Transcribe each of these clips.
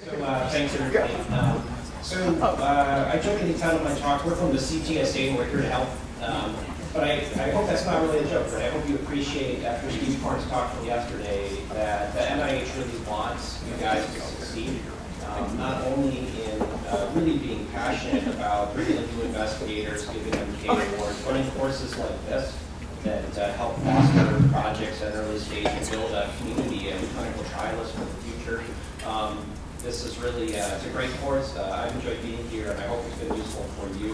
So thanks everybody. I jokingly titled my talk, we're from the CTSA and we're here to help. But I hope that's not really a joke, right? I hope you appreciate, after Steve Korn's talk from yesterday, that the NIH really wants you guys to succeed. Not only in really being passionate about bringing new investigators, giving them K awards, running courses like this that help foster projects at an early stage and build a community and clinical trialists for the future. This is really, it's a great course. I've enjoyed being here and I hope it's been useful for you.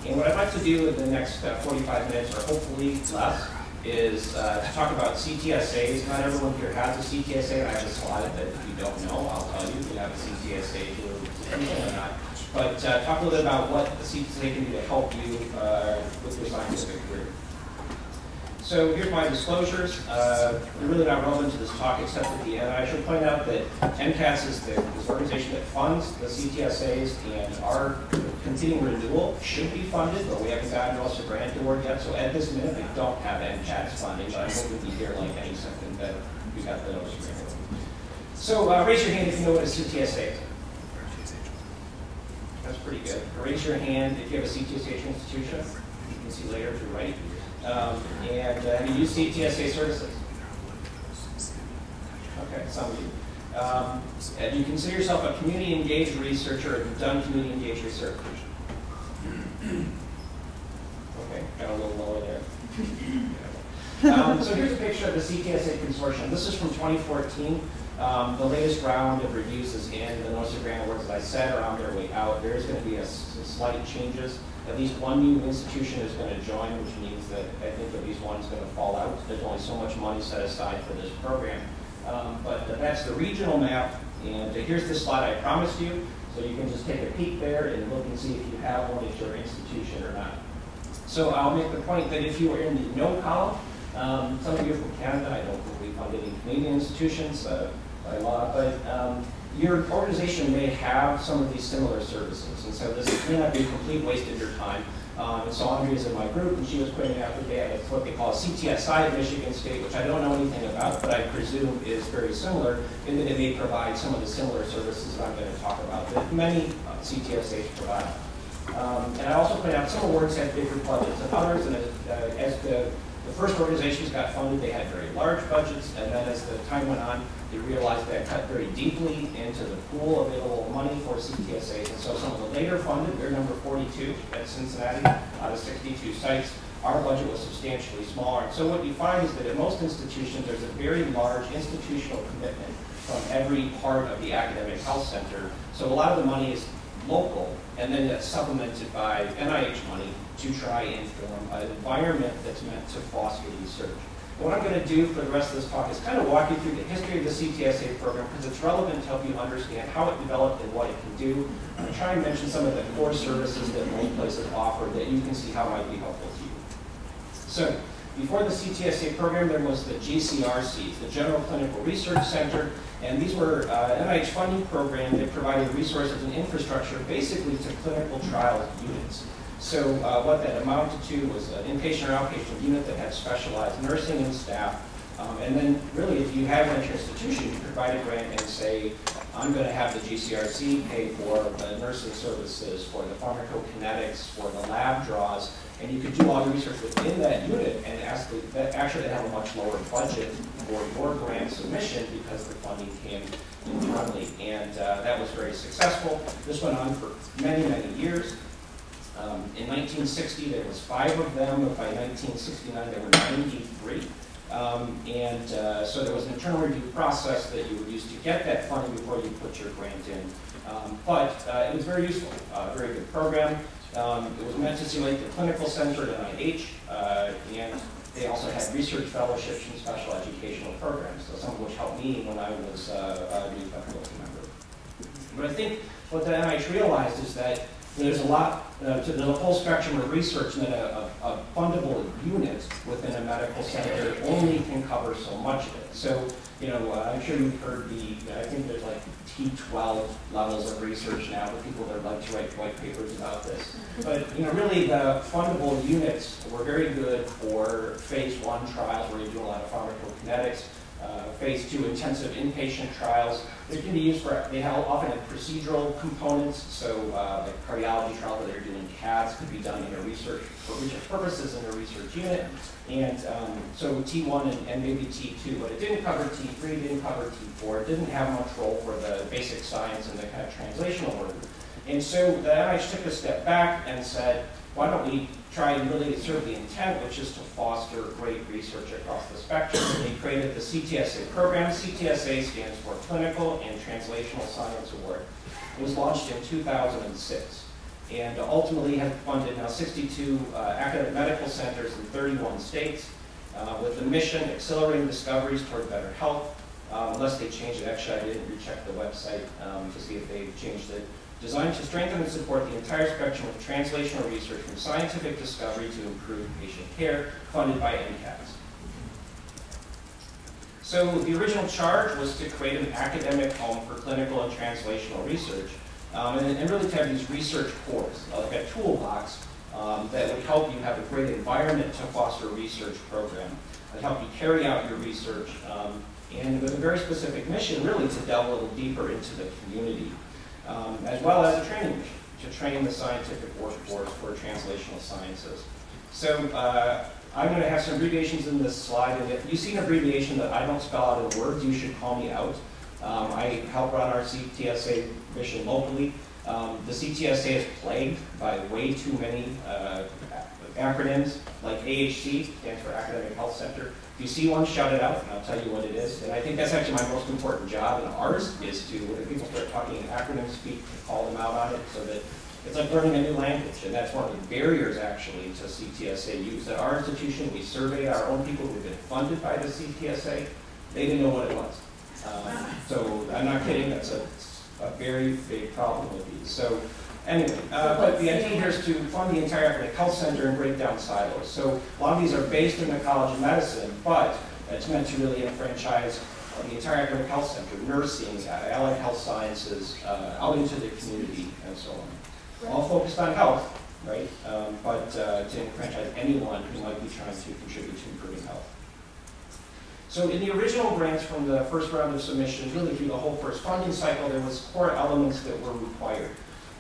And what I'd like to do in the next 45 minutes, or hopefully less, is to talk about CTSAs. Not everyone here has a CTSA, and I have a slide that if you don't know, I'll tell you if you have a CTSA or not. But talk a little bit about what the CTSA can do to help you with your scientific career. So here's my disclosures. They're really not relevant to this talk except at the end. I should point out that NCATS is this organization that funds the CTSAs, and our continuing renewal should be funded, but we haven't gotten us a grant award yet. So at this minute, we don't have NCATS funding, but I hope you'll be here like any second that we got the grant award. So raise your hand if you know what a CTSA is. That's pretty good. Raise your hand if you have a CTSA institution. You can see later if you're right. And have you used CTSA services? Okay, some of you. Do you consider yourself a community-engaged researcher, or have you done community-engaged research? Okay, got a little lower there. So here's a picture of the CTSA consortium. This is from 2014. The latest round of reviews is in. The NOSA grant awards, as I said, are on their way out. There is going to be some slight changes. At least one new institution is going to join, which means that I think at least one's going to fall out. There's only so much money set aside for this program. But that's the regional map, and here's the slide I promised you. So you can just take a peek there and look and see if you have one at your institution or not. So I'll make the point that if you were in the no column, some of you are from Canada, I don't think we fund any Canadian institutions by law, but your organization may have some of these similar services, and so this may not be a complete waste of your time. And so Andrea is in my group, and she was pointing out today it's what they call CTSI at Michigan State, which I don't know anything about, but I presume is very similar in that it may provide some of the similar services that I'm going to talk about that many CTSAs provide. And I also point out some awards have bigger budgets than others, and as the first organizations got funded, they had very large budgets, and then as the time went on, they realized they had cut very deeply into the pool of available money for CTSAs. And so some of the later funded, they're number 42 at Cincinnati out of 62 sites. Our budget was substantially smaller. And so what you find is that at most institutions, there's a very large institutional commitment from every part of the academic health center. So a lot of the money is local, and then that's supplemented by NIH money to try and form an environment that's meant to foster research. What I'm going to do for the rest of this talk is kind of walk you through the history of the CTSA program because it's relevant to help you understand how it developed and what it can do. I'm going to try and mention some of the core services that most places offer that you can see how might be helpful to you. So, before the CTSA program, there was the GCRCs, the General Clinical Research Center, and these were an NIH funding program that provided resources and infrastructure basically to clinical trial units. So what that amounted to was an inpatient or outpatient unit that had specialized nursing and staff. And then really if you have an institution, you provide a grant and say, I'm going to have the GCRC pay for the nursing services, for the pharmacokinetics, for the lab draws, and you could do all the research within that unit and actually have a much lower budget for your grant submission because the funding came internally. And that was very successful. This went on for many, many years. In 1960, there was 5 of them. By 1969, there were 93. So there was an internal review process that you would use to get that funding before you put your grant in. But it was very useful, very good program. It was meant to simulate the clinical center at NIH, and they also had research fellowships and special educational programs, so some of which helped me when I was a new faculty member. But I think what the NIH realized is that there's a lot to the whole spectrum of research, and that a fundable unit within a medical center only can cover so much of it. So, you know, I'm sure you've heard I think there's like T12 levels of research now for people that like to write white papers about this. But, you know, really the fundable units were very good for phase 1 trials where you do a lot of pharmacokinetics. phase 2 intensive inpatient trials. They can be used for, they often have procedural components, so like cardiology trials where they're doing CADs could be done in a research, for research purposes in a research unit. And so T1 and maybe T2, but it didn't cover T3, didn't cover T4, it didn't have much role for the basic science and the kind of translational work. And so the NIH took a step back and said, why don't we try and really serve the intent, which is to foster great research across the spectrum. And they created the CTSA program. CTSA stands for Clinical and Translational Science Award. It was launched in 2006 and ultimately has funded now 62 academic medical centers in 31 states with the mission accelerating discoveries toward better health. Unless they changed it, actually I didn't recheck the website to see if they've changed it. Designed to strengthen and support the entire spectrum of translational research from scientific discovery to improve patient care, funded by NCAPS. So the original charge was to create an academic home for clinical and translational research, and really to have these research cores, like a toolbox that would help you have a great environment to foster a research program, that help you carry out your research, and with a very specific mission, really to delve a little deeper into the community. As well as a training mission, to train the scientific workforce for translational sciences. So I'm going to have some abbreviations in this slide, and if you see an abbreviation that I don't spell out in words, you should call me out. I help run our CTSA mission locally. The CTSA is plagued by way too many acronyms, like AHC, stands for Academic Health Center. If you see one, shout it out, and I'll tell you what it is. And I think that's actually my most important job, and ours is to, when people start talking in acronym speak, to call them out on it, so that it's like learning a new language. And that's one of the barriers, actually, to CTSA use. At our institution, we surveyed our own people who've been funded by the CTSA. They didn't know what it was. So I'm not kidding, that's a very big problem with these. So anyway, but the idea here is to fund the entire academic health center and break down silos. So a lot of these are based in the College of Medicine, but it's meant to really enfranchise the entire academic health center, nursing, allied health sciences, out into the community and so on. All focused on health, right? But to enfranchise anyone who might be trying to contribute to improving health. So in the original grants from the first round of submissions, really through the whole first funding cycle, there was core elements that were required.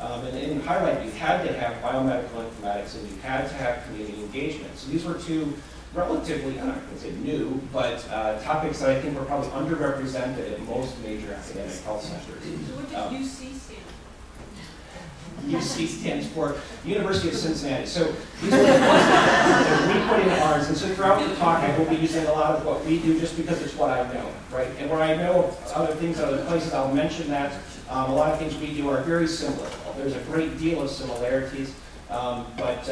And in highlight, you had to have biomedical informatics and you had to have community engagement. So these were two relatively, I'm not going to say new, but topics that I think were probably underrepresented at most major academic health centers. So what did UC stand for? UC stands for University of Cincinnati. So these are the ones that we put in ours. And so throughout the talk, I will be using a lot of what we do just because it's what I know, right? And where I know other things, other places, I'll mention that. A lot of things we do are very similar. There's a great deal of similarities, but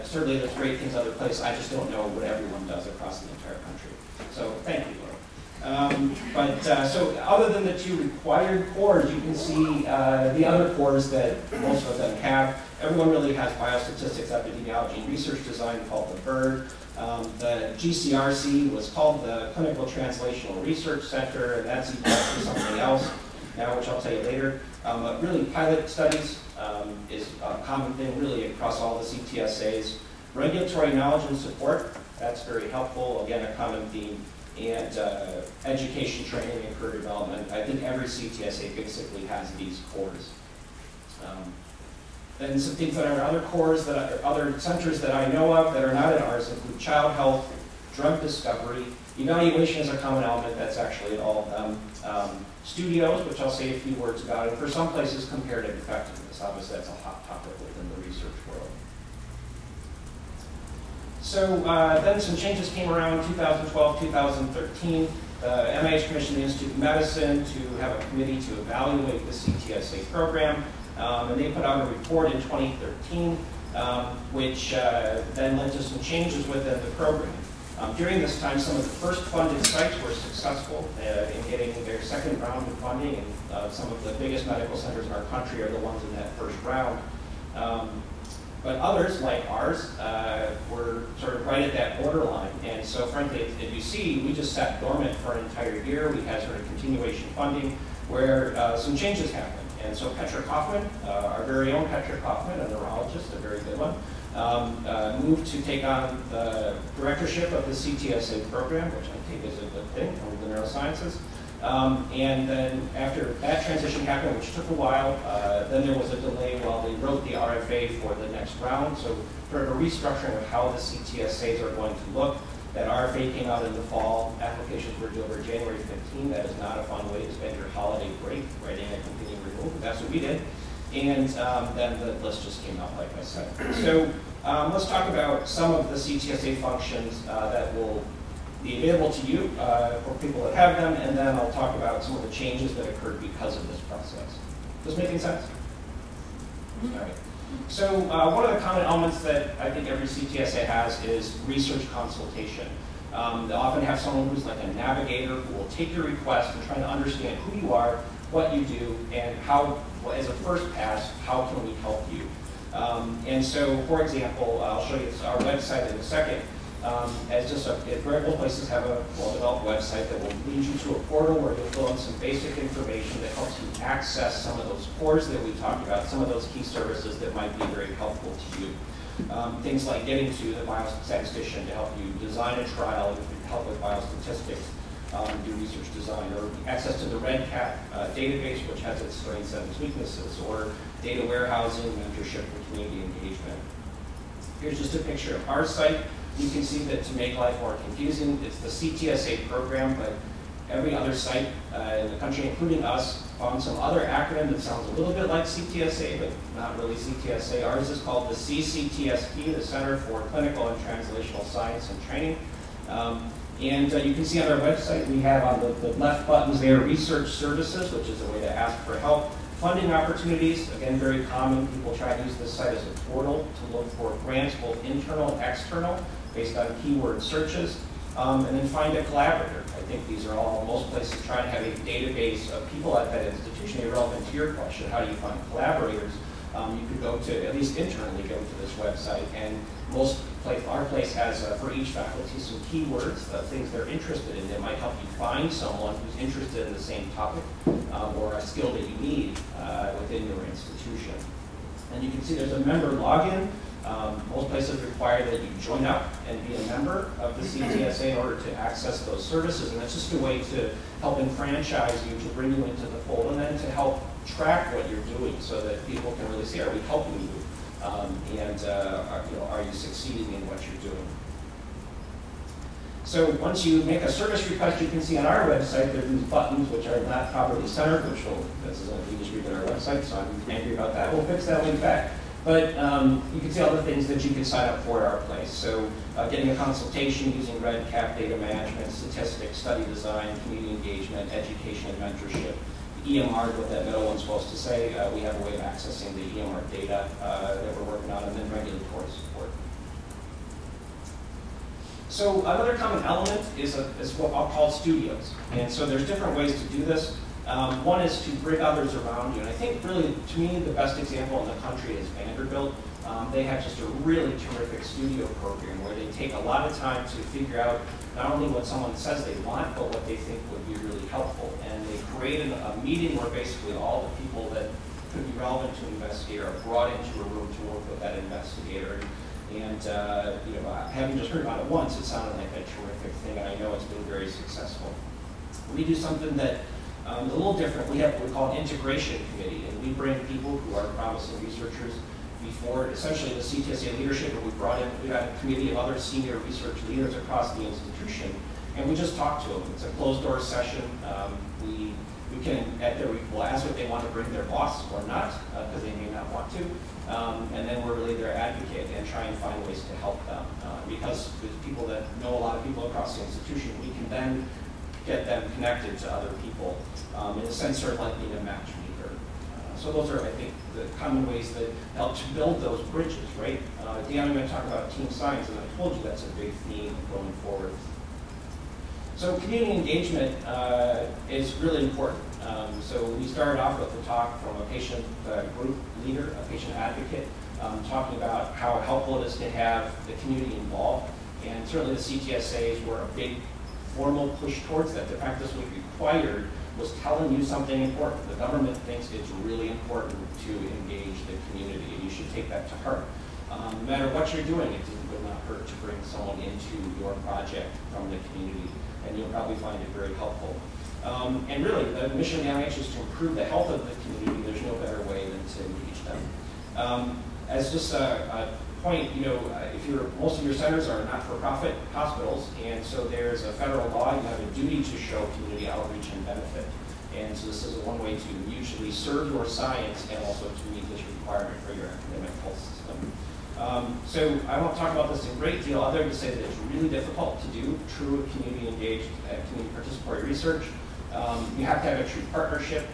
certainly there's great things other places. I just don't know what everyone does across the entire country. So thank you, Laura. So other than the two required cores, you can see the other cores that most of them have. Everyone really has biostatistics, epidemiology, and research design called the BIRD. The GCRC was called the Clinical Translational Research Center, and that's for something else now, which I'll tell you later. But really, pilot studies is a common thing really across all the CTSAs. Regulatory knowledge and support, that's very helpful, again, a common theme. And education, training, and career development. I think every CTSA basically has these cores. Then some things that are other cores, that are other centers that I know of that are not at ours include child health, drug discovery, evaluation is a common element, that's actually at all of them. Studios, which I'll say a few words about, and for some places comparative effectiveness. Obviously that's a hot topic within the research world. So then some changes came around 2012, 2013. The NIH commissioned the Institute of Medicine to have a committee to evaluate the CTSA program. And they put out a report in 2013, which then led to some changes within the program. During this time, some of the first funded sites were successful in getting their second round of funding, and some of the biggest medical centers in our country are the ones in that first round. But others, like ours, were sort of right at that borderline. And so frankly, as you see, we just sat dormant for an entire year. We had sort of continuation funding where some changes happened. And so Petra Kaufman, our very own Petra Kaufman, a neurologist, a very good one, moved to take on the directorship of the CTSA program, which I think is a good thing for the neurosciences. And then after that transition happened, which took a while, then there was a delay while they wrote the RFA for the next round. So for a restructuring of how the CTSAs are going to look, that RFA came out in the fall. Applications were due over January 15. That is not a fun way to spend your holiday break, writing a continuing renewal, but that's what we did. And then the list just came out, like I said. So let's talk about some of the CTSA functions that will be available to you for people that have them, and then I'll talk about some of the changes that occurred because of this process. Does this make sense? All right. So one of the common elements that I think every CTSA has is research consultation. They'll often have someone who's like a navigator who will take your request and try to understand who you are, what you do, and how, as a first pass, how can we help you? And so, for example, I'll show you our website in a second. As just most places have a well-developed website that will lead you to a portal where you'll fill in some basic information that helps you access some of those cores that we talked about, some of those key services that might be very helpful to you. Things like getting to the biostatistician to help you design a trial, help with biostatistics, do research design, or access to the REDCap database, which has its strengths and its weaknesses, or data warehousing, mentorship, and community engagement. Here's just a picture of our site. You can see that to make life more confusing, it's the CTSA program, but every other site in the country, including us, found some other acronym that sounds a little bit like CTSA, but not really CTSA. Ours is called the CTSP, the Center for Clinical and Translational Science and Training. And you can see on our website, we have on the left buttons there, research services, which is a way to ask for help. Funding opportunities, again, very common. People try to use this site as a portal to look for grants, both internal and external, based on keyword searches. And then find a collaborator. I think these are all, most places try to have a database of people at that institution. Irrelevant to your question, how do you find collaborators? You could go to, at least internally, go to this website, and our place has, for each faculty, some keywords, things they're interested in that might help you find someone who's interested in the same topic or a skill that you need within your institution. And you can see there's a member login. Most places require that you join up and be a member of the CTSA in order to access those services, and that's just a way to help enfranchise you, to bring you into the fold, and then to help track what you're doing so that people can really see, are we helping you? Are you succeeding in what you're doing? So once you make a service request, you can see on our website there are these buttons which are not properly centered, which this is a English read on our website, so I'm angry about that. We'll fix that link back. But you can see all the things that you can sign up for at our place. So getting a consultation using REDCap, data management, statistics, study design, community engagement, education, and mentorship. EMR, what that middle one's supposed to say, we have a way of accessing the EMR data that we're working on, and then regulatory support. So another common element is what I'll call studios. And so there's different ways to do this. One is to bring others around you. And I think really, to me, the best example in the country is Vanderbilt. They have just a really terrific studio program where they take a lot of time to figure out not only what someone says they want, but what they think would be really helpful. And they created a meeting where basically all the people that could be relevant to an investigator are brought into a room to work with that investigator. And having just heard about it once, it sounded like a terrific thing, and I know it's been very successful. We do something that is a little different. We have what we call an integration committee, and we bring people who are promising researchers before, essentially the CTSA leadership, and we've got a committee of other senior research leaders across the institution, and we just talk to them. It's a closed-door session. We'll ask what they want to bring their boss or not, because they may not want to, and then we're really their advocate and try and find ways to help them. Because with people that know a lot of people across the institution, we can then get them connected to other people, in a sense, sort of like being a matchmaker. So those are, I think, the common ways that help to build those bridges, right? Dan, I'm going to talk about team science, and I told you that's a big theme going forward. So community engagement is really important. So we started off with a talk from a patient group leader, a patient advocate, talking about how helpful it is to have the community involved. And certainly the CTSAs were a big formal push towards that. The practice was required was telling you something important. The government thinks it's really important to engage the community, and you should take that to heart. No matter what you're doing, it will not hurt to bring someone into your project from the community, and you'll probably find it very helpful. And really, the mission of the NIH is to improve the health of the community. There's no better way than to engage them. As just a point, most of your centers are not-for-profit hospitals, and so there's a federal law. You have a duty to show community outreach and benefit. And so this is one way to mutually serve your science and also to meet this requirement for your academic health system. So I won't talk about this a great deal other than to say that it's really difficult to do true community-engaged, community participatory research. You have to have a true partnership.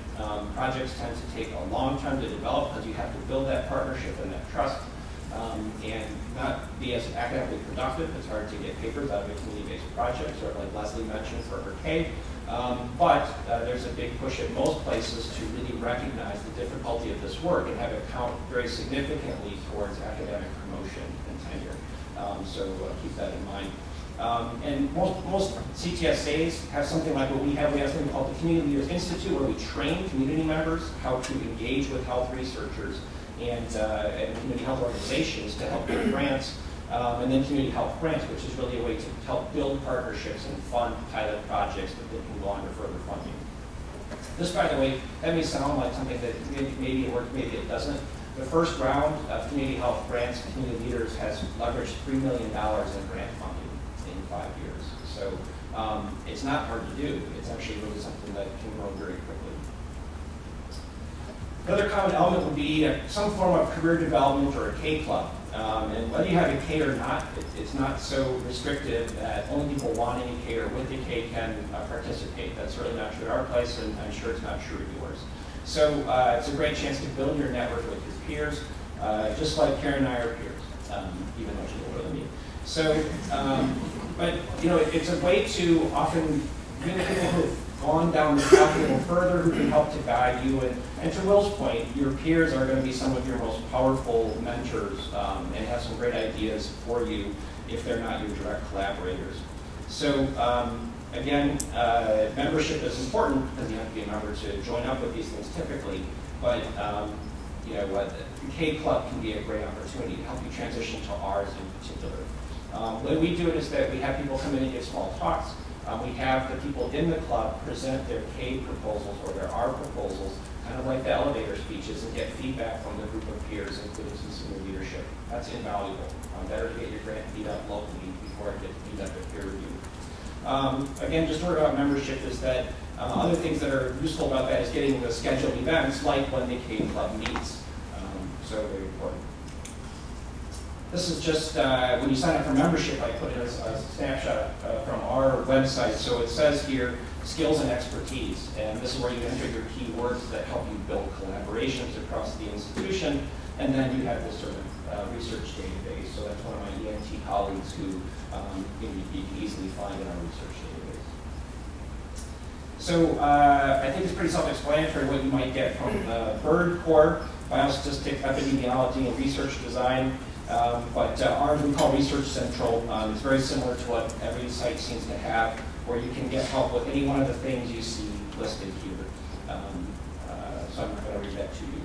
Projects tend to take a long time to develop because you have to build that partnership and that trust and not be as academically productive. It's hard to get papers out of a community-based project, sort of like Leslie mentioned for her K. But there's a big push at most places to really recognize the difficulty of this work and have it count very significantly towards academic promotion and tenure. So keep that in mind. And most CTSAs have something like what we have. We have something called the Community Leaders Institute, where we train community members how to engage with health researchers and community health organizations to help get grants. And then community health grants, which is really a way to help build partnerships and fund pilot projects that can go on to further funding. This, by the way, that may sound like something that maybe it works, maybe it doesn't. The first round of community health grants, Community Leaders has leveraged $3 million in grant funding in 5 years. So it's not hard to do. It's actually really something that can grow very quickly. Another common element would be some form of career development or a K club. And whether you have a K or not, it's not so restrictive that only people wanting a K or with a K can participate. That's really not true at our place, and I'm sure it's not true at yours. So it's a great chance to build your network with your peers, just like Karen and I are peers, even though she's older than me. So, but it's a way to often bring people who have gone down the path a little further, who can help to guide you. And to Will's point, your peers are going to be some of your most powerful mentors and have some great ideas for you if they're not your direct collaborators. So again, membership is important because you have to be a member to join up with these things typically, but the K Club can be a great opportunity to help you transition to ours in particular. The way we do it is that we have people come in and give small talks. We have the people in the club present their K proposals or their R proposals, kind of like the elevator speeches, and get feedback from the group of peers, including some senior leadership. That's invaluable. Better to get your grant beat up locally before it gets beat up at peer review. Again, just a word about membership is that other things that are useful about that is getting the scheduled events, like when the K Club meets. So very important. This is just, when you sign up for membership, I put in a snapshot from our website. So it says here, skills and expertise. And this is where you enter your keywords that help you build collaborations across the institution. And then you have this sort of research database. So that's one of my ENT colleagues who you can easily find in our research database. So I think it's pretty self-explanatory what you might get from BIRD core, biostatistics, epidemiology, and research design. But ours we call Research Central. It's very similar to what every site seems to have, where you can get help with any one of the things you see listed here. So I'm not going to read that to you.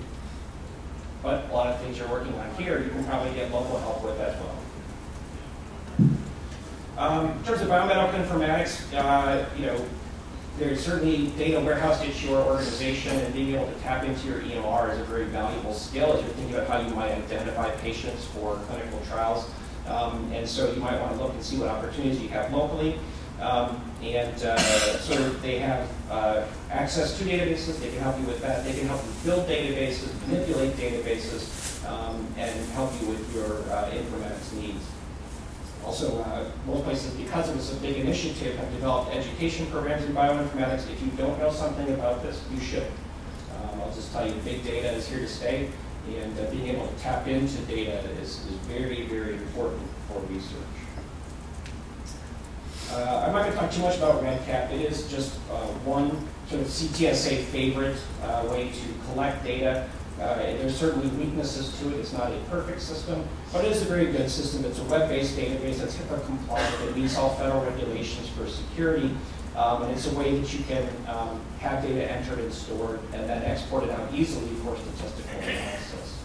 But a lot of things you're working on here, you can probably get local help with as well. In terms of biomedical informatics, there's certainly data warehoused into your organization, and being able to tap into your EMR is a very valuable skill as you're thinking about how you might identify patients for clinical trials. And so you might want to look and see what opportunities you have locally. So they have access to databases. They can help you with that. They can help you build databases, manipulate databases, and help you with your informatics needs. Also, most places, because it was a big initiative, have developed education programs in bioinformatics. If you don't know something about this, you should. I'll just tell you, big data is here to stay, and being able to tap into data is very, very important for research. I'm not going to talk too much about REDCap. It is just one sort of CTSA favorite way to collect data. There's certainly weaknesses to it. It's not a perfect system, but it is a very good system. It's a web-based database that's HIPAA compliant. It meets all federal regulations for security, and it's a way that you can have data entered and stored and then exported out easily for statistical analysis.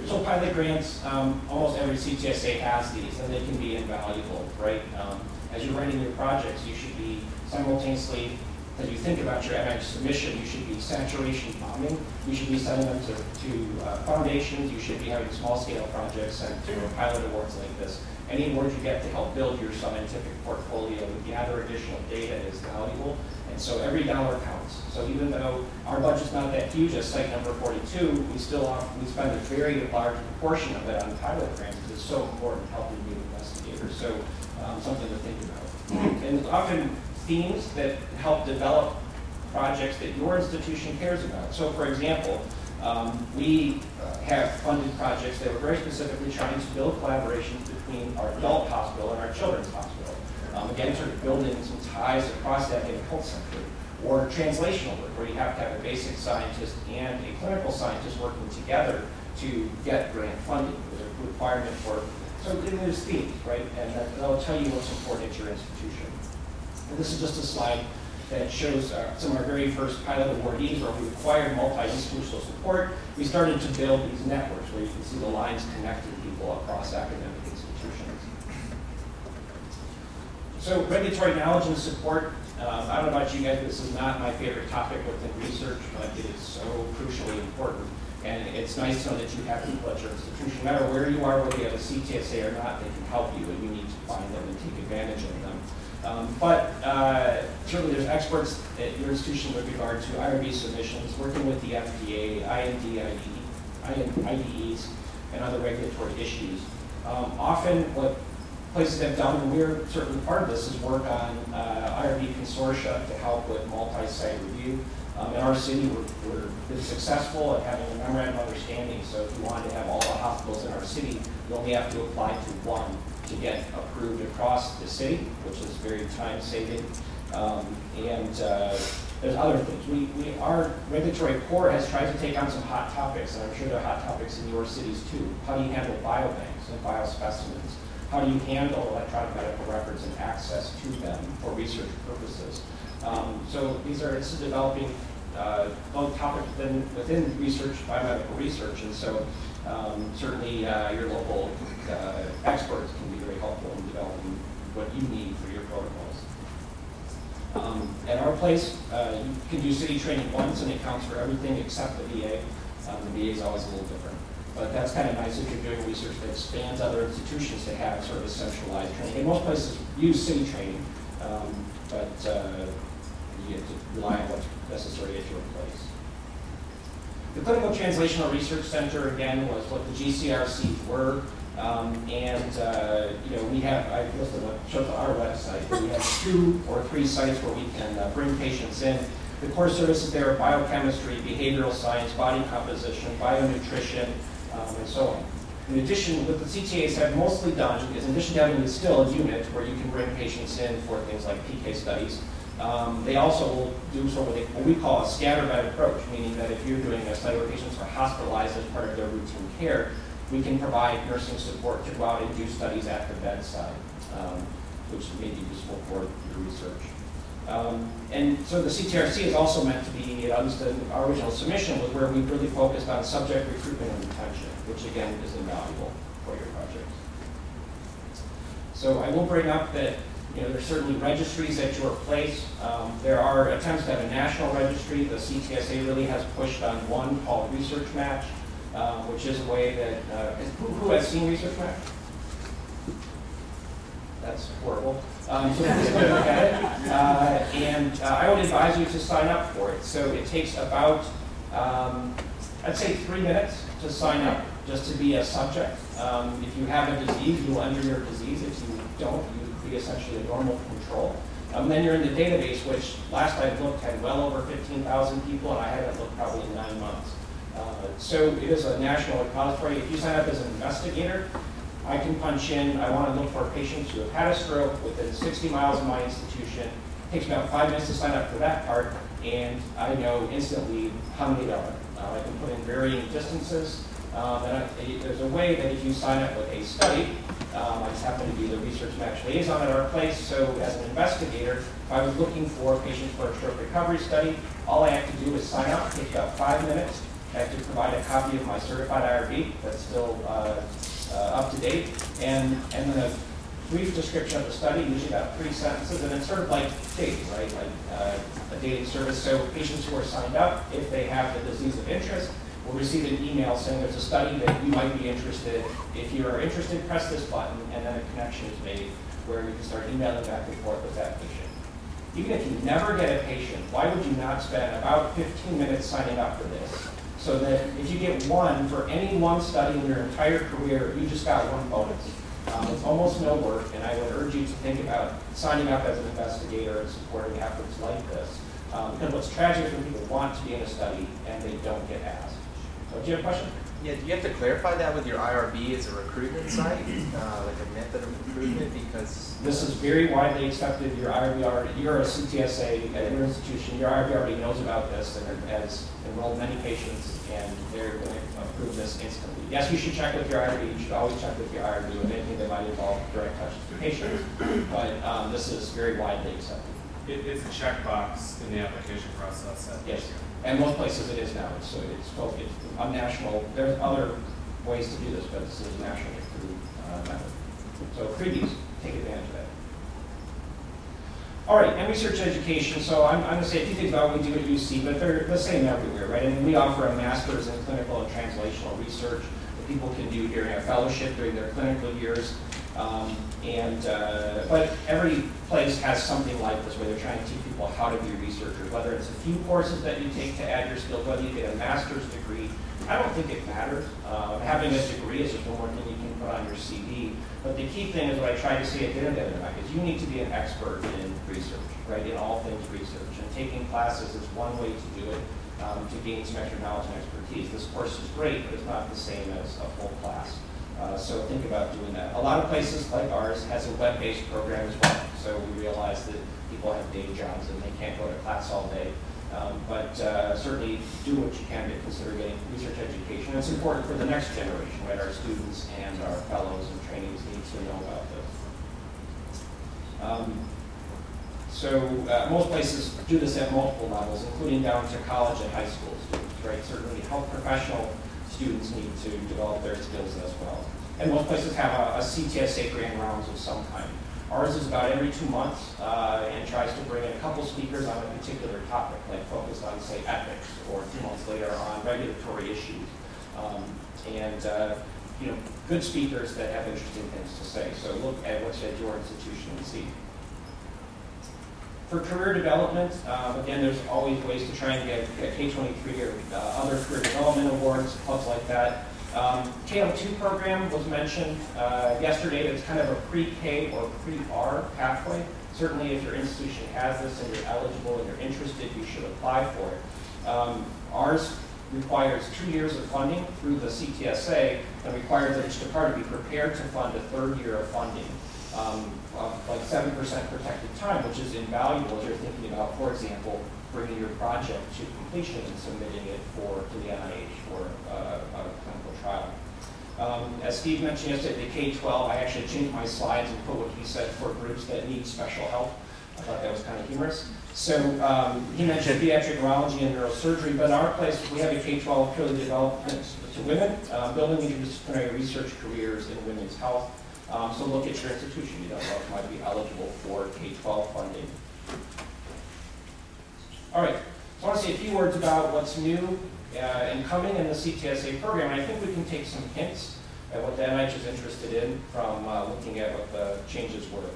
So pilot grants, almost every CTSA has these, and they can be invaluable, right? As you're writing your projects, you should be simultaneously, as you think about your NIH submission, you should be saturation bombing. You should be sending them to foundations. You should be having small-scale projects sent to pilot awards like this. Any award you get to help build your scientific portfolio and gather additional data is valuable. And so every dollar counts. So even though our budget's not that huge as site number 42, we spend a very large proportion of it on pilot grants because it's so important helping new investigators. So something to think about. And often themes that help develop projects that your institution cares about. So for example, we have funded projects that were very specifically trying to build collaborations between our adult hospital and our children's hospital. Again, sort of building some ties across that in a health sector. Or translational work, where you have to have a basic scientist and a clinical scientist working together to get grant funding. There's a requirement for, so there's themes, right? And that'll tell you what's important at your institution. And this is just a slide that shows some of our very first pilot awardees where we acquired multi-institutional support. We started to build these networks where you can see the lines connecting people across academic institutions. So regulatory knowledge and support. I don't know about you guys, but this is not my favorite topic within research, but it is so crucially important. And it's nice to know that you have people at your institution, no matter where you are, whether you have a CTSA or not, they can help you, and you need to find them and take advantage of them. Certainly there's experts at your institution with regard to IRB submissions, working with the FDA, IDEs, and other regulatory issues. Often what places have done, and we're certainly part of this, is work on IRB consortia to help with multi-site review. In our city, we're been successful at having a memorandum of understanding, so if you wanted to have all the hospitals in our city, you only have to apply to one to get approved across the city, which is very time-saving. There's other things. Our regulatory core has tried to take on some hot topics, and I'm sure there are hot topics in your cities too. How do you handle biobanks and biospecimens? How do you handle electronic medical records and access to them for research purposes? So this is developing both topics within research, biomedical research, and so certainly your local experts can be very helpful in developing what you need for your protocols. At our place, you can do city training once and it counts for everything except the VA. The VA is always a little different. But that's kind of nice if you're doing research that spans other institutions to have sort of a centralized training. And most places use city training, but you have to rely on what's necessary at your place. The Clinical Translational Research Center, again, was what the GCRCs were. We have, I listed what shows on our website, we have 2 or 3 sites where we can bring patients in. The core services there are biochemistry, behavioral science, body composition, bionutrition, and so on. In addition, what the CTAs have mostly done is, in addition to having a still unit where you can bring patients in for things like PK studies, they also will do sort of what we call a scatterbed approach, meaning that if you're doing a study where patients are hospitalized as part of their routine care, we can provide nursing support to go out and do studies at the bedside, which may be useful for your research. And so the CTRC is also meant to be, at least in our original submission, was where we really focused on subject recruitment and retention, which again is invaluable for your project. So I will bring up that there's certainly registries at your place. There are attempts to have a national registry. The CTSA really has pushed on one called Research Match, which is a way that, who has seen Research Match? That's horrible. So please look at it. I would advise you to sign up for it. So it takes about, I'd say 3 minutes to sign up just to be a subject. If you have a disease, you will enter your disease. If you don't, you would be essentially a normal control. Then you're in the database, which last I looked had well over 15,000 people, and I haven't looked probably in 9 months. So it is a national repository. If you sign up as an investigator, I can punch in, I want to look for patients who have had a stroke within 60 miles of my institution. It takes about 5 minutes to sign up for that part, and I know instantly how many there are. I can put in varying distances. There's a way that if you sign up with a study, I just happen to be the research match liaison at our place, so as an investigator, if I was looking for patients for a stroke recovery study, all I have to do is sign up. It takes about 5 minutes. I have to provide a copy of my certified IRB that's still up to date, and then a brief description of the study, usually about 3 sentences, and it's sort of like dating, right? Like a dating service. So patients who are signed up, if they have the disease of interest, will receive an email saying there's a study that you might be interested. If you are interested, press this button, and then a connection is made where you can start emailing back and forth with that patient. Even if you never get a patient, why would you not spend about 15 minutes signing up for this? So that if you get one for any one study in your entire career, you just got one bonus. It's almost no work, and I would urge you to think about signing up as an investigator and supporting efforts like this. Because what's tragic is when people want to be in a study and they don't get asked. So, do you have a question? Yeah, do you have to clarify that with your IRB as a recruitment site, like a method of recruitment? Because this is very widely accepted. Your IRB already, you're a CTSA at your institution. Your IRB already knows about this and has enrolled many patients, and they're going to approve this instantly. Yes, you should check with your IRB. You should always check with your IRB with anything that might involve direct touch to patients. But this is very widely accepted. It's a checkbox in the application process. Yes. And most places it is now. So it's a national. There's other ways to do this, but this is a nationally approved method. So freebies, take advantage of that. All right, and research education. So I'm going to say a few things about what we do at UC, but they're the same everywhere, right? I mean, we offer a master's in clinical and translational research that people can do during a fellowship during their clinical years. But every place has something like this where they're trying to teach people how to be researchers, whether it's a few courses that you take to add your skills, whether you get a master's degree. I don't think it matters. Having a degree is just one more thing you can put on your CV. But the key thing is what I tried to say at the end of it is you need to be an expert in research, right, in all things research. And taking classes is one way to do it, to gain some extra knowledge and expertise. This course is great, but it's not the same as a full class. So think about doing that. A lot of places like ours has a web-based program as well. So we realize that people have day jobs and they can't go to class all day. But certainly do what you can to consider getting research education. It's important for the next generation, right? Our students and our fellows and trainees need to know about this. Most places do this at multiple levels, including down to college and high school students, right? Certainly health professional students need to develop their skills as well. And most places have a CTSA grand rounds of some kind. Ours is about every 2 months and tries to bring in a couple speakers on a particular topic, like focused on, say, ethics, or 2 months later on regulatory issues. Good speakers that have interesting things to say. So look at what's at your institution and see. For career development, again, there's always ways to try and get K-23 or other career development awards, clubs like that. KL2 program was mentioned yesterday. It's kind of a pre-K or pre-R pathway. Certainly if your institution has this and you're eligible and you're interested, you should apply for it. Ours requires 2 years of funding through the CTSA and requires that each department be prepared to fund a 3rd year of funding. Like 7% protected time, which is invaluable if you're thinking about, for example, bringing your project to completion and submitting it to the NIH for a clinical trial. As Steve mentioned yesterday, the K-12, I actually changed my slides and put what he said for groups that need special help. I thought that was kind of humorous. So he mentioned pediatric neurology and neurosurgery, but in our place, we have a K-12 purely developed to women, building interdisciplinary research careers in women's health. So look at your institution. You don't know if you might be eligible for K-12 funding. All right, so I want to say a few words about what's new and coming in the CTSA program. And I think we can take some hints at what the NIH is interested in from looking at what the changes were.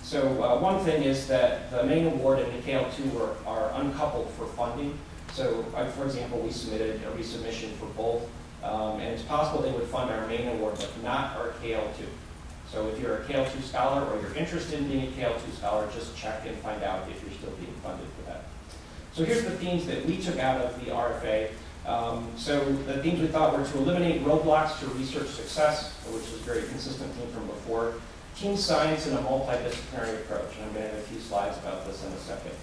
So one thing is that the main award and the KL2 are uncoupled for funding. So for example, we submitted a resubmission for both. And it's possible they would fund our main award, but not our KL2. So if you're a KL2 scholar or you're interested in being a KL2 scholar, just check and find out if you're still being funded for that. So here's the themes that we took out of the RFA. So the themes we thought were to eliminate roadblocks to research success, which was a very consistent theme from before, team science and a multidisciplinary approach. And I'm going to have a few slides about this in a second.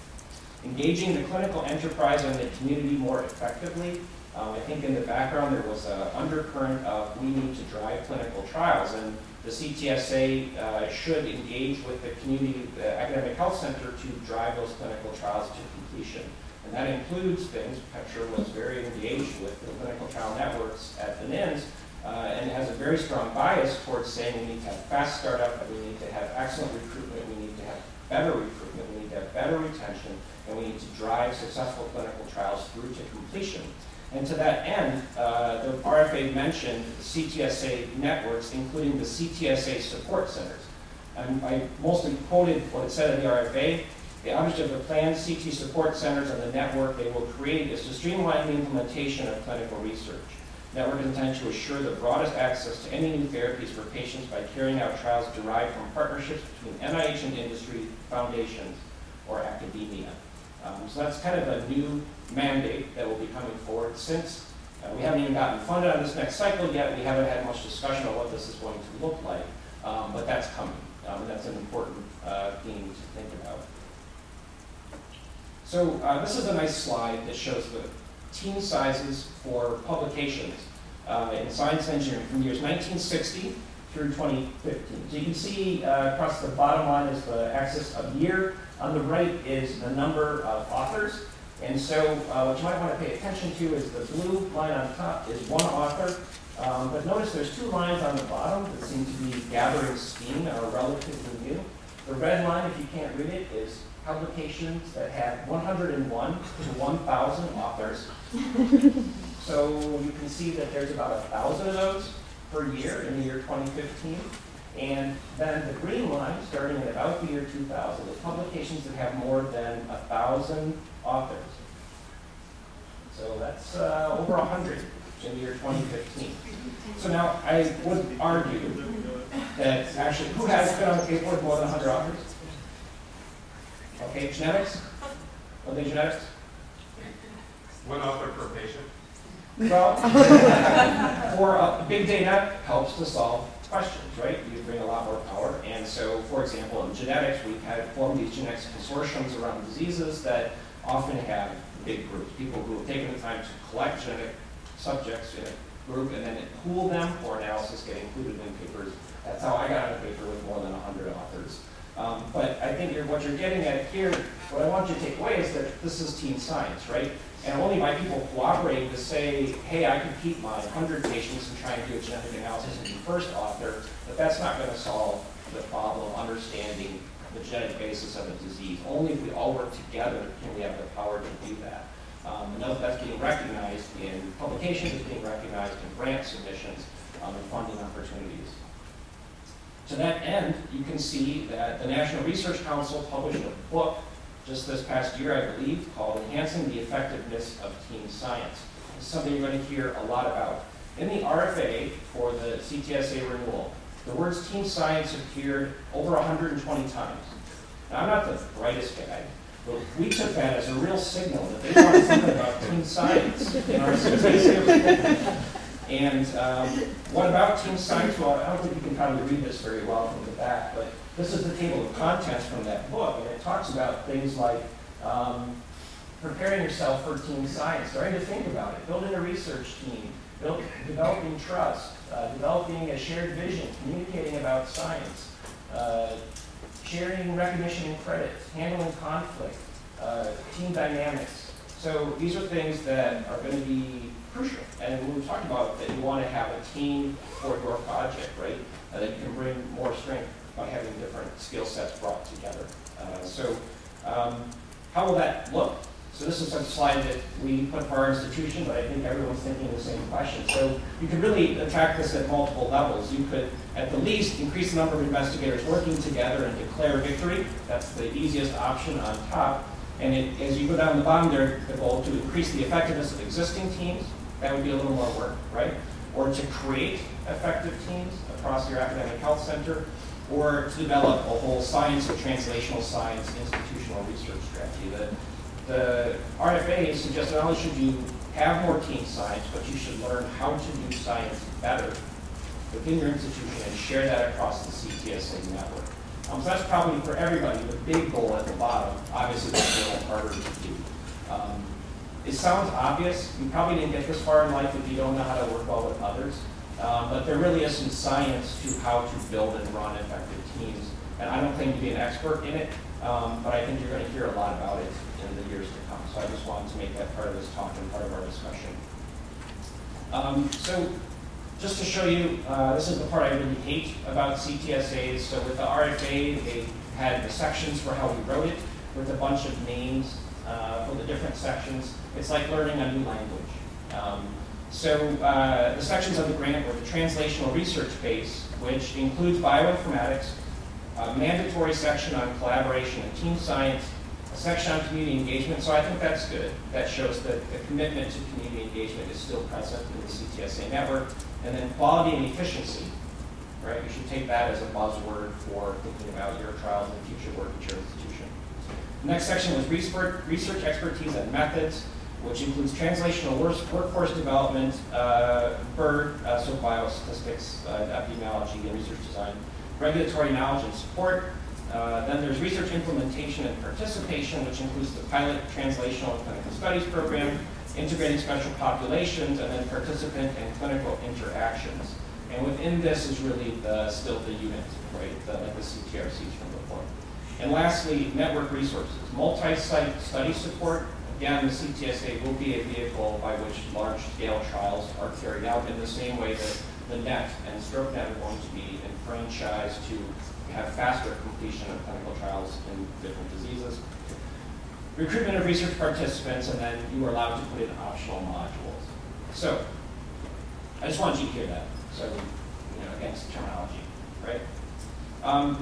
Engaging the clinical enterprise and the community more effectively. I think in the background there was an undercurrent of we need to drive clinical trials, and the CTSA should engage with the community academic health center to drive those clinical trials to completion. And that includes things, Petra was very engaged with the clinical trial networks at the NINDS, and has a very strong bias towards saying we need to have fast startup, we need to have excellent recruitment, we need to have better recruitment, we need to have better retention, and we need to drive successful clinical trials through to completion. And to that end, the RFA mentioned CTSA networks, including the CTSA support centers. And I mostly quoted what it said in the RFA. The object of the planned CT support centers and the network they will create is to streamline the implementation of clinical research. The network is intended to assure the broadest access to any new therapies for patients by carrying out trials derived from partnerships between NIH and industry, foundations, or academia. So that's kind of a new mandate that will be coming forward. Since we haven't even gotten funded on this next cycle yet, we haven't had much discussion on what this is going to look like, but that's coming. And that's an important theme to think about. So this is a nice slide that shows the team sizes for publications in science and engineering from years 1960 through 2015. So you can see across the bottom line is the axis of year. On the right is the number of authors. And so what you might want to pay attention to is the blue line on top is one author. But notice there's two lines on the bottom that seem to be gathering steam and are relatively new. The red line, if you can't read it, is publications that have 101 to 1,000 authors. So you can see that there's about 1,000 of those per year in the year 2015. And then the green line, starting at about the year 2000, is publications that have more than 1,000 authors. So that's over 100 in the year 2015. So now I would argue that actually, who has been on the paper with more than 100 authors? Okay, genetics? Are they genetics? One author per patient. Well, for big data helps to solve questions, right? You bring a lot more power. And so, for example, in genetics, we've had formed these genetics consortiums around diseases that often have big groups, people who have taken the time to collect genetic subjects in a group and then pool them for analysis, get included in papers. That's how I got on a paper with more than 100 authors. But I think what you're getting at here, what I want you to take away is that this is team science, right? And only by people cooperating to say, hey, I can keep my 100 patients and try and do a genetic analysis and be first author, but that's not going to solve the problem of understanding the genetic basis of a disease. Only if we all work together can we have the power to do that. And that's being recognized in publications, it's being recognized in grant submissions and funding opportunities. To that end, you can see that the National Research Council published a book just this past year, I believe, called Enhancing the Effectiveness of Team Science. It's something you're going to hear a lot about. In the RFA for the CTSA renewal, the words team science appeared over 120 times. Now, I'm not the brightest guy, but we took that as a real signal that they wanted something about team science in our CTSA report. And what about team science? Well, I don't think you can probably read this very well from the back, but this is the table of contents from that book, and it talks about things like preparing yourself for team science, starting to think about it, building a research team, developing trust, developing a shared vision, communicating about science, sharing recognition and credit, handling conflict, team dynamics. So these are things that are going to be crucial. And when we talked about that you want to have a team for your project, right, that you can bring more strength by having different skill sets brought together. How will that look? So this is a slide that we put for our institution, but I think everyone's thinking the same question. So you could really attack this at multiple levels. You could, at the least, increase the number of investigators working together and declare victory. That's the easiest option on top. And as you go down the bottom there, the goal to increase the effectiveness of existing teams, that would be a little more work, right? Or to create effective teams across your academic health center, or to develop a whole science or translational science institutional research strategy. The RFA suggests not only should you have more team science, but you should learn how to do science better within your institution and share that across the CTSA network. So that's probably for everybody the big goal at the bottom. Obviously, that's a little harder to do. It sounds obvious. You probably didn't get this far in life if you don't know how to work well with others. But there really is some science to how to build and run effective teams. And I don't claim to be an expert in it, but I think you're going to hear a lot about it in the years to come. So I just wanted to make that part of this talk and part of our discussion. So just to show you, this is the part I really hate about CTSAs. So with the RFA, they had the sections for how we wrote it with a bunch of names for the different sections. It's like learning a new language. So the sections of the grant were the translational research base, which includes bioinformatics, a mandatory section on collaboration and team science, a section on community engagement. So I think that's good. That shows that the commitment to community engagement is still present in the CTSA network. And then quality and efficiency, right? You should take that as a buzzword for thinking about your trials and future work at your institution. The next section was research expertise and methods, which includes translational workforce development, BIRD, so biostatistics, epidemiology, and research design, regulatory knowledge and support. Then there's research implementation and participation, which includes the pilot translational and clinical studies program, integrating special populations, and then participant and clinical interactions. And within this is really still the unit, right? Like the CTRCs from before. And lastly, network resources, multi-site study support. Again, the CTSA will be a vehicle by which large-scale trials are carried out in the same way that the NET and StrokeNet are going to be enfranchised to have faster completion of clinical trials in different diseases. Recruitment of research participants, and then you are allowed to put in optional modules. So, I just wanted you to hear that. So, against terminology, right?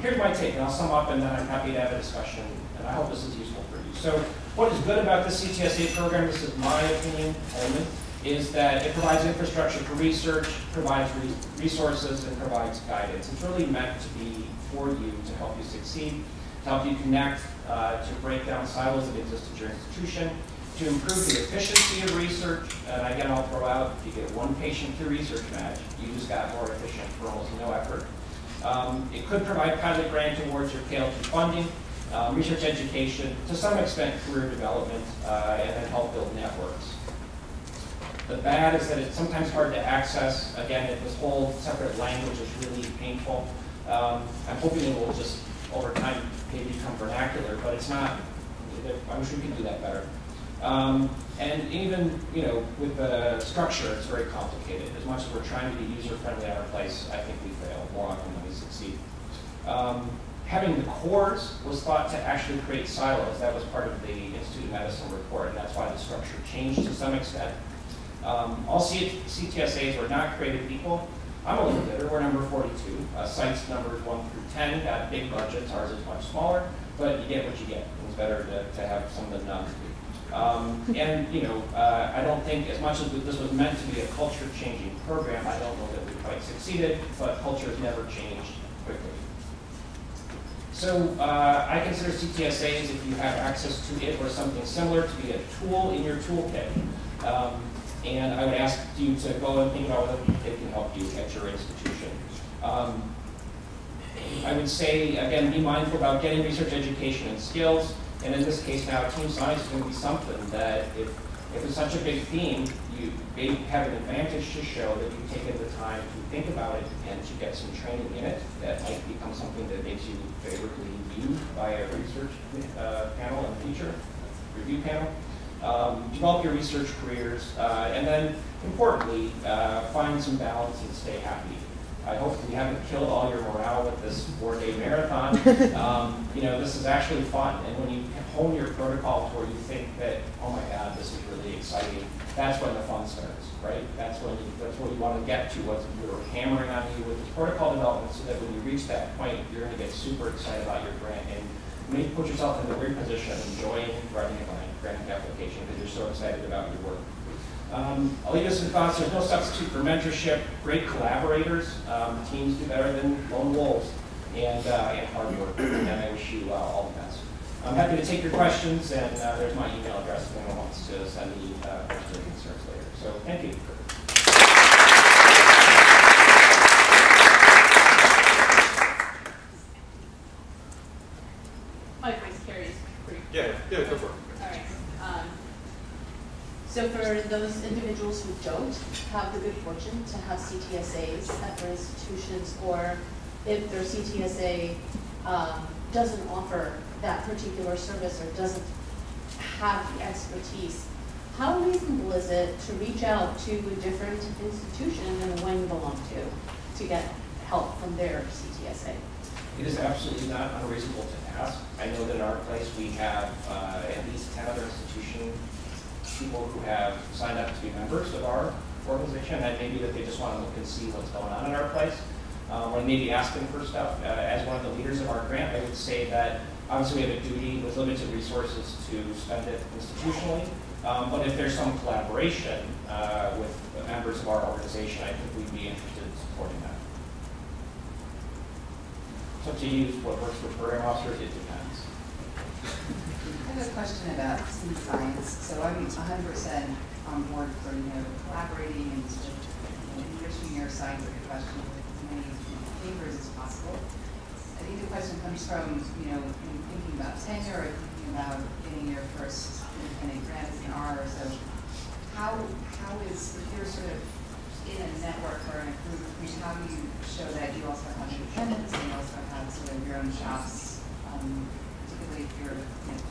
Here's my take, and I'll sum up, and then I'm happy to have a discussion, and I hope this is useful for you. So, what is good about the CTSA program, this is my opinion only, is that it provides infrastructure for research, provides resources, and provides guidance. It's really meant to be for you to help you succeed, to help you connect, to break down silos that exist at your institution, to improve the efficiency of research. And again, I'll throw out, if you get one patient through research match, you just got more efficient for almost no effort. It could provide pilot grant awards or KL2 funding, research education, to some extent career development, and then help build networks. The bad is that it's sometimes hard to access. Again, if this whole separate language is really painful. I'm hoping it will just, over time, maybe become vernacular, but it's not. I wish we could do that better. And even, with the structure, it's very complicated. As much as we're trying to be user-friendly at our place, I think we fail more often than we succeed. Having the cores was thought to actually create silos. That was part of the Institute of Medicine report, and that's why the structure changed to some extent. All CTSAs were not created equal. I'm a little bitter. We're number 42. Sites numbers 1 through 10 got big budgets. Ours is much smaller, but you get what you get. It's better to have some than none. I don't think, as much as this was meant to be a culture-changing program, I don't know that we quite succeeded, but cultures never changed quickly. So I consider CTSAs, if you have access to it or something similar, to be a tool in your toolkit. And I would ask you to go and think about whether they can help you at your institution. I would say, again, be mindful about getting research education and skills. And in this case now, team science is going to be something that if it's such a big theme, you may have an advantage to show that you've taken the time to think about it and to get some training in it that might become something that makes you favorably viewed by a research panel in the future, review panel. Develop your research careers, and then, importantly, find some balance and stay happy. I hope we haven't killed all your morale with this 4-day marathon. This is actually fun, and when you hone your protocols where you think that, oh my God, this is really exciting, that's when the fun starts, right? That's what you want to get to. What we're hammering on you with this protocol development, so that when you reach that point, you're going to get super excited about your grant and maybe put yourself in the weird position of enjoying writing a grant application because you're so excited about your work. I'll leave you some thoughts. There's no substitute for mentorship. Great collaborators. Teams do better than lone wolves, and hard work. And I wish you all the best. I'm happy to take your questions, and there's my email address if anyone wants to send me questions or concerns later. So thank you. My voice carries pretty. Yeah, go for it. All right. So for those individuals who don't have the good fortune to have CTSAs at their institutions, or if their CTSA doesn't offer that particular service or doesn't have the expertise. How reasonable is it to reach out to a different institution than the one you belong to get help from their CTSA? It is absolutely not unreasonable to ask. I know that in our place we have at least 10 other institution people who have signed up to be members of our organization, and maybe that they just want to look and see what's going on in our place, or maybe asking for stuff. As one of the leaders of our grant, I would say that obviously we have a duty with limited resources to spend it institutionally, but if there's some collaboration with members of our organization, I think we'd be interested in supporting that. It's up to you what works for program officers, it depends. I have a question about team science. So I'm 100% on board for collaborating and sort of enriching your scientific question with as many papers as possible. I think the question comes from in thinking about tenure or thinking about getting your first independent grant as an R. So how is, if you're sort of in a network or in a group, how do you show that you also have independence and you also have sort of your own shops, particularly if you're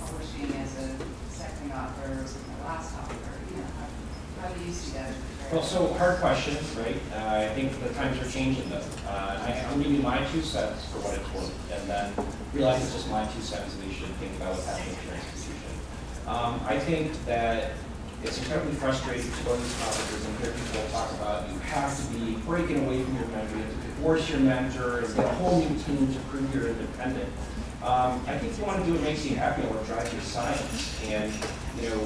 publishing as a second author or a last author, how do you see that? Well, so hard question, right? I think the times are changing though. I'm giving you my 2 cents for what it's worth, and then realize it's just my 2 cents and you should think about what's happening in your institution. I think that it's incredibly frustrating to go to these conferences and hear people talk about you have to be breaking away from your mentor, you have to divorce your mentor, and get a whole new team to prove you're independent. I think you want to do what makes you happy and what drives your science. And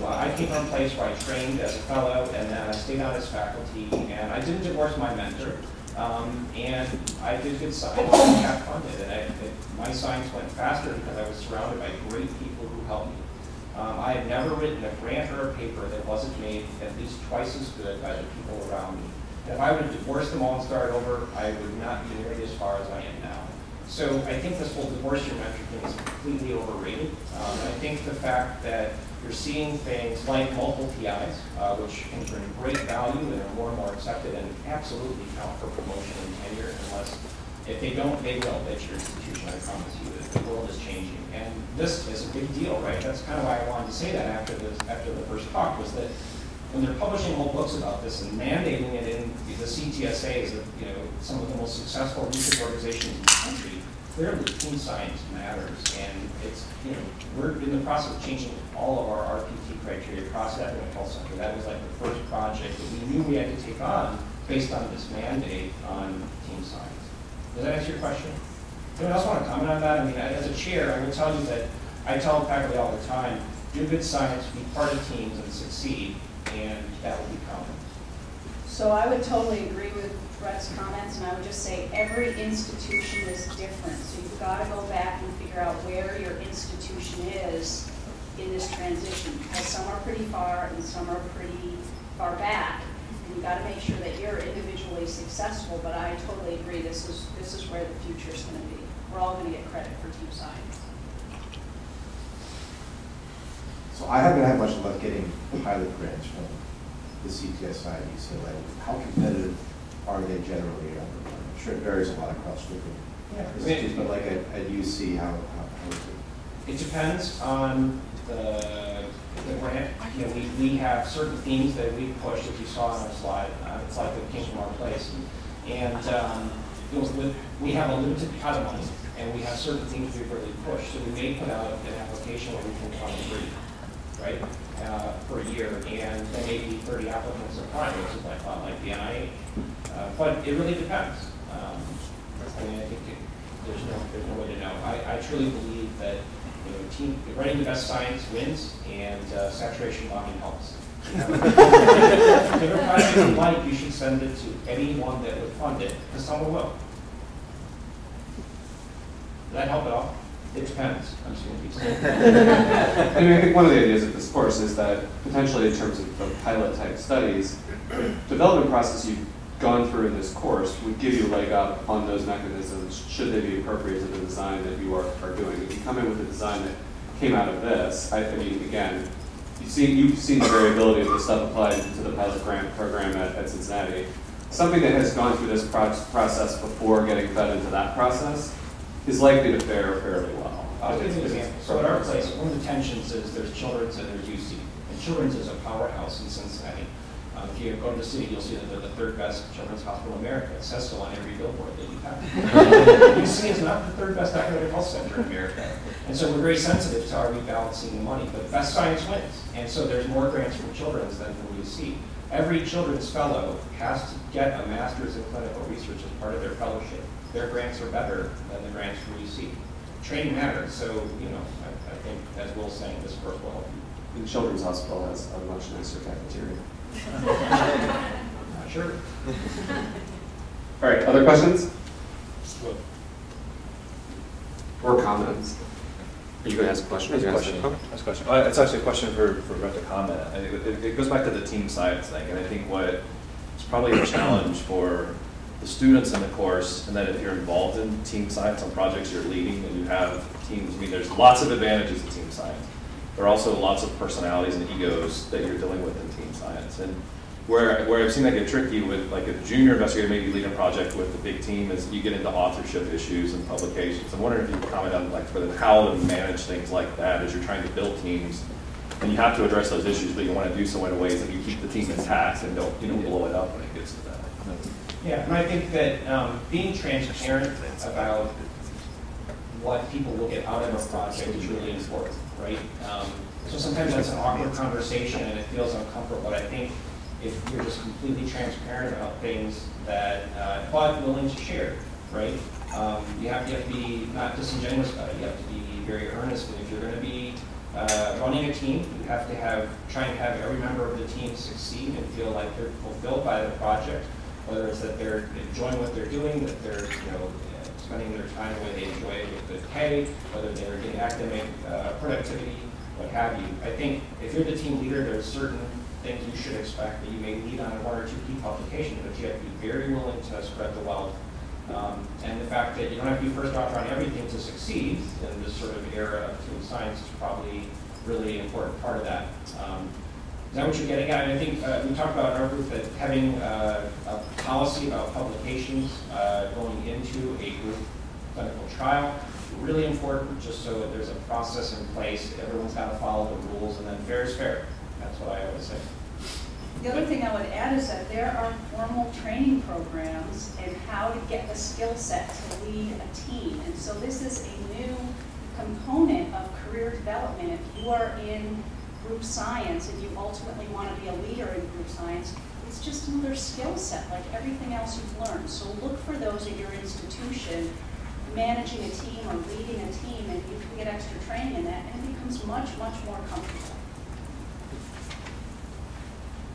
I came from a place where I trained as a fellow, and then I stayed on as faculty, and I didn't divorce my mentor. And I did good science and got funded, and my science went faster because I was surrounded by great people who helped me. I have never written a grant or a paper that wasn't made at least twice as good by the people around me. And if I would have divorced them all and started over, I would not be nearly as far as I am now. So I think this whole divorce your mentor thing is completely overrated. I think the fact that you're seeing things like multiple PIs, which can bring great value and are more and more accepted and absolutely count for promotion and tenure, unless if they don't, they will at your institution, I promise you. The world is changing. And this is a big deal, right? That's kind of why I wanted to say that after the first talk, was that when they're publishing whole books about this and mandating it in the CTSAs, some of the most successful research organizations in the country, clearly team science matters. And it's, we're in the process of changing all of our RPT criteria across the academic health center. That was like the first project that we knew we had to take on based on this mandate on team science. Does that answer your question? Anyone else want to comment on that? I mean, as a chair, I will tell you that I tell faculty all the time, do good science, be part of teams, and succeed, and that will be common. So I would totally agree with Brett's comments, and I would just say every institution is different. So you've got to go back and figure out where your institution is in this transition, because some are pretty far and some are pretty far back. And you've got to make sure that you're individually successful, but I totally agree, this is where the future is going to be. We're all going to get credit for team science. So I haven't had much luck getting pilot grants from the CTSI and UCLA. How competitive are they generally? I'm sure it varies a lot across different institutes, but like at UC, how is it? It depends on the grant. We have certain themes that we push, as you saw on our slide. It's like it came from our place. And we have a limited pot of money, and we have certain themes we really push. So we may put out an application where we can fund 3, right, per year, and there may be 30 applicants applying, which is like the NIH. But it really depends. I mean, I think there's no way to know. I truly believe that writing the best science wins, and saturation bombing helps. If you're a project you like, you should send it to anyone that would fund it, because someone will. Does that help at all? It depends. I'm just going to keep saying that. I mean, I think one of the ideas of this course is that potentially in terms of the pilot type studies, the development process you've gone through in this course would give you a leg up on those mechanisms should they be appropriate to the design that you are doing. If you come in with a design that came out of this, I mean, again, you've seen the variability of the stuff applied to the pilot grant program at Cincinnati. Something that has gone through this process before getting fed into that process is likely to fare fairly well. I'll give you an example. So at our place, one of the tensions is there's Children's and there's UC. And Children's is a powerhouse in Cincinnati. If you go to the city, you'll see that they're the third best children's hospital in America. It says so on every billboard that you have. UC is not the third best academic health center in America. And so we're very sensitive to our rebalancing the money. But best science wins. And so there's more grants from Children's than from UC. Every children's fellow has to get a master's in clinical research as part of their fellowship. Their grants are better than the grants from UC. Training matters. So, I think, as Will's saying, this course will help you. The Children's Hospital has a much nicer cafeteria. Not sure. All right, other questions? Or comments? Are you going to ask a question? That's a question. It's actually a question for Brett to comment. It goes back to the team science thing, and I think what is probably a challenge for the students in the course, and that if you're involved in team science on projects you're leading and you have teams, there's lots of advantages to team science. There are also lots of personalities and egos that you're dealing with in team science. And where I've seen that get tricky with like a junior investigator maybe leading a project with a big team is you get into authorship issues and publications. I'm wondering if you could comment on like how to manage things like that as you're trying to build teams. And you have to address those issues, but you want to do so in ways that you keep the team intact and don't blow it up when it gets to that. Yeah, and I think that being transparent about what people will get out of a project is really important, right? So sometimes that's an awkward conversation and it feels uncomfortable, but I think if you're just completely transparent about things that, but willing to share, right? You have to be not disingenuous about it. You have to be very earnest. And if you're going to be running a team, you have to try and have every member of the team succeed and feel like they're fulfilled by the project, whether it's that they're enjoying what they're doing, that they're spending their time the way they enjoy it with good pay, whether they're getting academic productivity, what have you. I think if you're the team leader, there's certain things you should expect that you may lead on one or two key publications, but you have to be very willing to spread the wealth. And the fact that you don't have to be first author on everything to succeed in this sort of era of team science is probably really an important part of that. Is that what you're getting at? And I think we talked about in our group that having a policy about publications going into a group clinical trial, really important, just so that there's a process in place. Everyone's got to follow the rules, and then fair is fair. That's what I always say. The other thing I would add is that there are formal training programs in how to get the skill set to lead a team. And so this is a new component of career development. If you are in group science and you ultimately want to be a leader in group science, it's just another skill set like everything else you've learned. So look for those at your institution, managing a team or leading a team, and you can get extra training in that, and it becomes much, much more comfortable.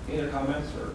Any other comments or?